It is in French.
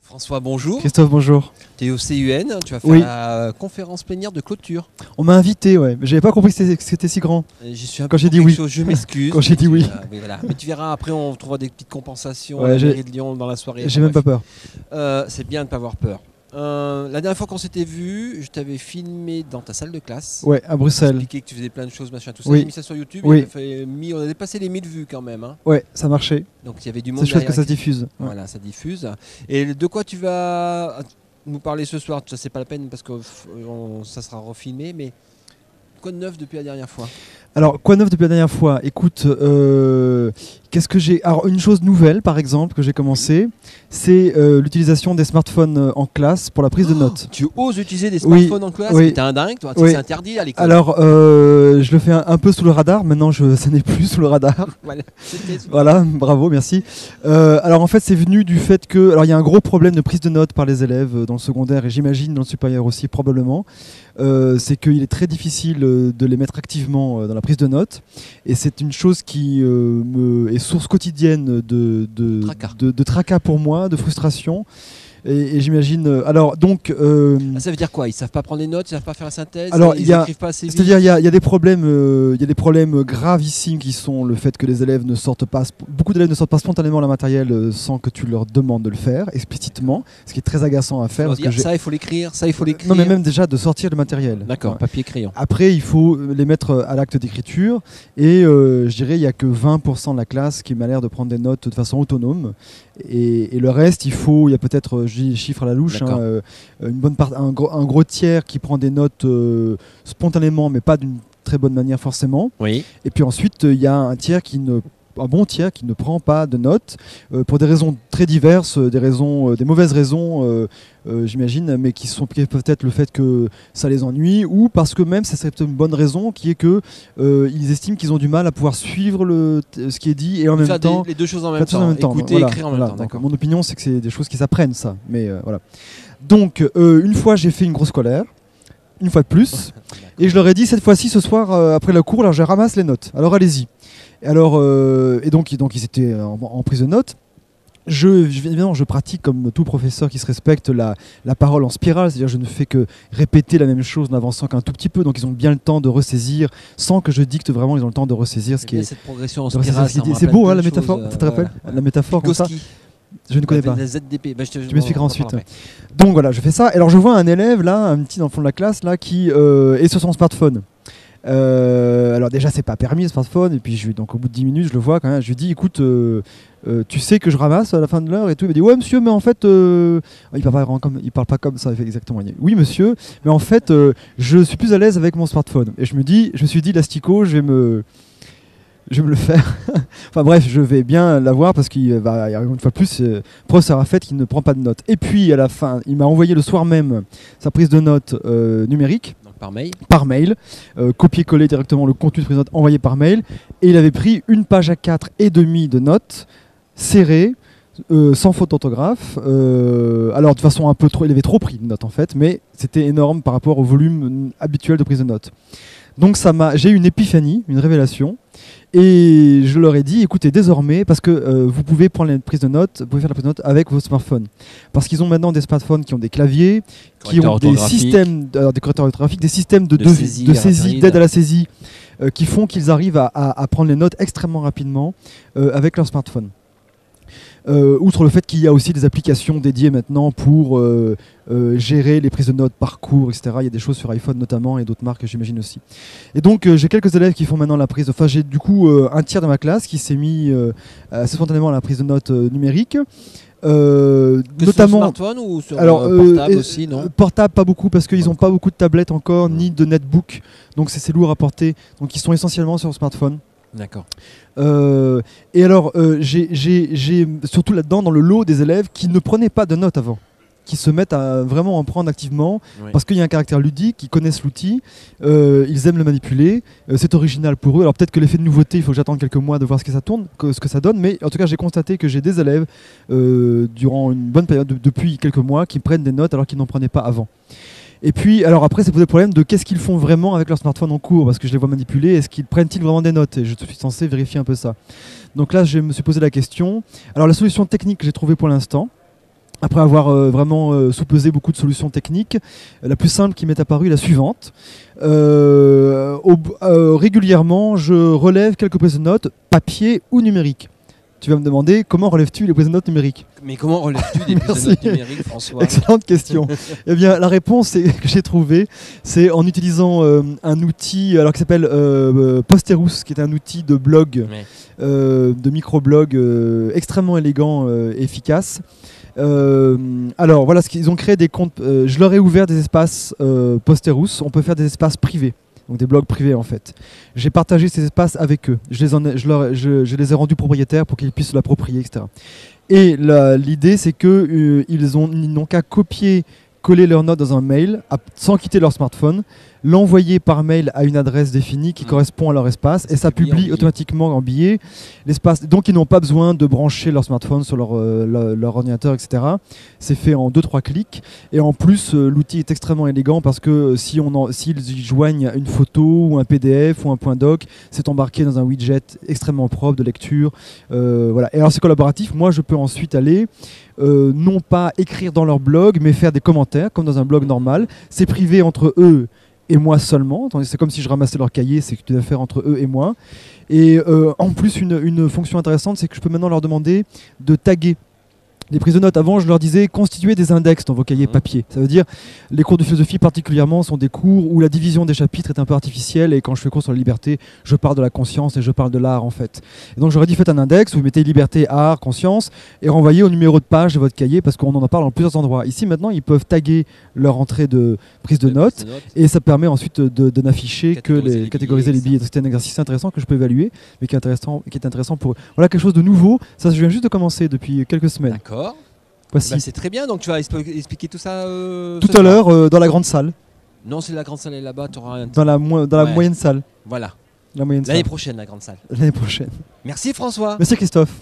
François, bonjour. Christophe, bonjour. Tu es au CUN, tu vas faire la conférence plénière de clôture. On m'a invité, ouais. J'avais pas compris que c'était si grand. Quand j'ai dit oui. Je m'excuse. Quand j'ai dit oui. Mais, voilà. Mais tu verras, après on trouvera des petites compensations à la mairie de Lyon dans la soirée. J'ai même pas peur. C'est bien de ne pas avoir peur. La dernière fois qu'on s'était vu, je t'avais filmé dans ta salle de classe. Ouais, à Bruxelles. Expliqué que tu faisais plein de choses, machin, tout ça. Oui. J'ai mis ça sur YouTube. Oui. On a dépassé les 1000 vues quand même. Hein. Ouais, ça marchait. Donc il y avait du monde. C'est chouette que ça se diffuse. Voilà, ça diffuse. Et de quoi tu vas nous parler ce soir? Ça c'est pas la peine parce que ça sera refilmé, mais quoi de neuf depuis la dernière fois? Alors, quoi de neuf depuis la dernière fois? Écoute, qu'est-ce que j'ai... Alors, une chose nouvelle, par exemple, que j'ai commencé, c'est l'utilisation des smartphones en classe pour la prise de notes. Tu oses utiliser des smartphones en classe? Oui. T'es un dingue, toi. Oui. C'est interdit à l'école. Alors, je le fais un peu sous le radar. Maintenant, ça n'est plus sous le radar. Voilà, bravo, merci. Alors, en fait, c'est venu du fait que... Alors, il y a un gros problème de prise de notes par les élèves dans le secondaire et j'imagine dans le supérieur aussi, probablement. C'est qu'il est très difficile de les mettre activement dans la prise de notes et c'est une chose qui est source quotidienne de tracas pour moi, de frustration. Et j'imagine. Alors donc. Ça veut dire quoi? Ils savent pas prendre les notes, ils savent pas faire la synthèse. Alors ils écrivent pas assez vite. C'est-à-dire il y a des problèmes, gravissimes qui sont le fait que les élèves ne sortent pas. Beaucoup d'élèves ne sortent pas spontanément le matériel sans que tu leur demandes de le faire explicitement, ce qui est très agaçant à faire. Ça il faut l'écrire, ça il faut l'écrire. Non mais même déjà de sortir le matériel. D'accord, ouais. Papier crayon. Après il faut les mettre à l'acte d'écriture et je dirais il y a que 20% de la classe qui m'a l'air de prendre des notes de façon autonome. Et le reste, il y a peut-être, je dis les chiffres à la louche, une bonne part, un gros tiers qui prend des notes spontanément, mais pas d'une très bonne manière forcément. Oui. Et puis ensuite, il y a un bon tiers qui ne prend pas de notes pour des raisons très diverses, des mauvaises raisons, j'imagine, mais qui peuvent être le fait que ça les ennuie ou parce que même ça serait une bonne raison qui est que ils estiment qu'ils ont du mal à pouvoir suivre ce qui est dit et en même temps les deux choses en même temps. Écouter et écrire en même temps. Donc, mon opinion, c'est que c'est des choses qui s'apprennent, ça. Mais voilà. Donc une fois, j'ai fait une grosse colère. Une fois de plus, et je leur ai dit cette fois-ci, ce soir, après le cours, alors je ramasse les notes. Alors allez-y. Et donc ils étaient en prise de notes. Évidemment, je pratique comme tout professeur qui se respecte la parole en spirale, c'est-à-dire je ne fais que répéter la même chose en avançant qu'un tout petit peu, donc ils ont bien le temps de ressaisir, sans que je dicte vraiment, ils ont le temps de ressaisir ce qui est... Cette progression en spirale, c'est beau, hein, la métaphore, ça te rappelle la métaphore comme ça? Je ne connais pas. ZDP. Tu m'expliqueras ensuite. Donc voilà, je fais ça. Et alors je vois un élève là, un petit dans le fond de la classe là, qui est sur son smartphone. Alors déjà c'est pas permis le smartphone. Et puis donc au bout de 10 minutes je le vois quand même. Je lui dis écoute, tu sais que je ramasse à la fin de l'heure et tout. Il me dit ouais monsieur, mais en fait il parle pas comme ça exactement. Il dit, oui monsieur, mais en fait je suis plus à l'aise avec mon smartphone. Et je me suis dit l'astico, je vais me le faire. Enfin bref, je vais bien l'avoir parce qu'il va y avoir une fois de plus professeur a fait qu'il ne prend pas de notes. Et puis à la fin, il m'a envoyé le soir même sa prise de notes numérique. Donc par mail. Par mail, copier-coller directement le contenu de prise de notes envoyé par mail. Et il avait pris une page A4 et demi de notes serrées. Sans faute d'orthographe. Alors de façon un peu trop, il avait trop pris de notes en fait, mais c'était énorme par rapport au volume habituel de prise de notes. Donc j'ai eu une épiphanie, une révélation, et je leur ai dit, écoutez, désormais, parce que vous pouvez prendre la prise de notes, vous pouvez faire la prise de notes avec vos smartphones, parce qu'ils ont maintenant des smartphones qui ont des claviers, qui ont des systèmes, des correcteurs orthographiques, des systèmes de saisie, d'aide à la saisie, qui font qu'ils arrivent à prendre les notes extrêmement rapidement avec leur smartphone. Outre le fait qu'il y a aussi des applications dédiées maintenant pour gérer les prises de notes par cours, etc. Il y a des choses sur iPhone notamment et d'autres marques j'imagine aussi. Et donc j'ai quelques élèves qui font maintenant la prise, enfin j'ai du coup un tiers de ma classe qui s'est mis assez spontanément à la prise de notes numérique. Notamment sur smartphone ou sur portable aussi, non? Portable pas beaucoup parce qu'ils n'ont pas beaucoup de tablettes encore ni de netbook, donc c'est lourd à porter, donc ils sont essentiellement sur smartphone. D'accord. Et alors j'ai surtout là-dedans dans le lot des élèves qui ne prenaient pas de notes avant. qui se mettent à vraiment en prendre activement Oui. parce qu'il y a un caractère ludique, ils connaissent l'outil, ils aiment le manipuler, c'est original pour eux. Alors peut-être que l'effet de nouveauté, il faut que j'attende quelques mois de voir ce que ça tourne, ce que ça donne, mais en tout cas j'ai constaté que j'ai des élèves durant une bonne période, depuis quelques mois, qui prennent des notes alors qu'ils n'en prenaient pas avant. Et puis, alors après, c'est posé le problème de qu'est-ce qu'ils font vraiment avec leur smartphone en cours, parce que je les vois manipuler, est-ce qu'ils prennent-ils vraiment des notes? Et je suis censé vérifier un peu ça. Donc là, je me suis posé la question. Alors la solution technique que j'ai trouvée pour l'instant, après avoir vraiment sous-pesé beaucoup de solutions techniques, la plus simple qui m'est apparue est la suivante. Régulièrement, je relève quelques prises de notes, papier ou numérique. Tu vas me demander comment relèves-tu les prises de notes numériques? Mais comment relèves-tu des prises de notes numériques, François? Excellente question. Eh bien, la réponse que j'ai trouvée, c'est en utilisant un outil qui s'appelle Posterous, qui est un outil de blog, Ouais. de microblog extrêmement élégant et efficace. Alors voilà, ils ont créé des comptes. Je leur ai ouvert des espaces Posterous. On peut faire des espaces privés. Donc des blogs privés en fait. J'ai partagé ces espaces avec eux. Je les ai rendus propriétaires pour qu'ils puissent se l'approprier, etc. Et l'idée c'est que ils n'ont qu'à coller leurs notes dans un mail sans quitter leur smartphone, l'envoyer par mail à une adresse définie qui correspond à leur espace et ça publie automatiquement en billet l'espace. Donc ils n'ont pas besoin de brancher leur smartphone sur leur ordinateur, etc. C'est fait en 2-3 clics et en plus l'outil est extrêmement élégant parce que s'ils y joignent une photo ou un PDF ou un point doc, c'est embarqué dans un widget extrêmement propre de lecture. Voilà. Et alors c'est collaboratif, moi je peux ensuite aller non pas écrire dans leur blog mais faire des commentaires comme dans un blog normal. C'est privé entre eux et moi seulement, c'est comme si je ramassais leur cahier, c'est une affaire entre eux et moi. Et en plus, une fonction intéressante, c'est que je peux maintenant leur demander de taguer les prises de notes. Avant, je leur disais constituer des index dans vos cahiers papier. Ça veut dire, les cours de philosophie particulièrement sont des cours où la division des chapitres est un peu artificielle et quand je fais cours sur la liberté, je parle de la conscience et je parle de l'art en fait. Et donc j'aurais dit faites un index où vous mettez liberté, art, conscience et renvoyez au numéro de page de votre cahier parce qu'on en parle dans plusieurs endroits. Ici maintenant, ils peuvent taguer leur entrée de prise de notes et ça permet ensuite de n'afficher que catégoriser les billets. C'est un exercice intéressant que je peux évaluer mais qui est intéressant pour eux. Voilà quelque chose de nouveau. Ça, je viens juste de commencer depuis quelques semaines. D'accord. Voici. Bah, c'est très bien, donc tu vas expliquer tout ça tout à l'heure dans la grande salle. Non, c'est la grande salle est là-bas, tu auras un... Dans la moyenne salle. Voilà. La moyenne L'année salle. prochaine, la grande salle. L'année prochaine. Merci François. Merci Christophe.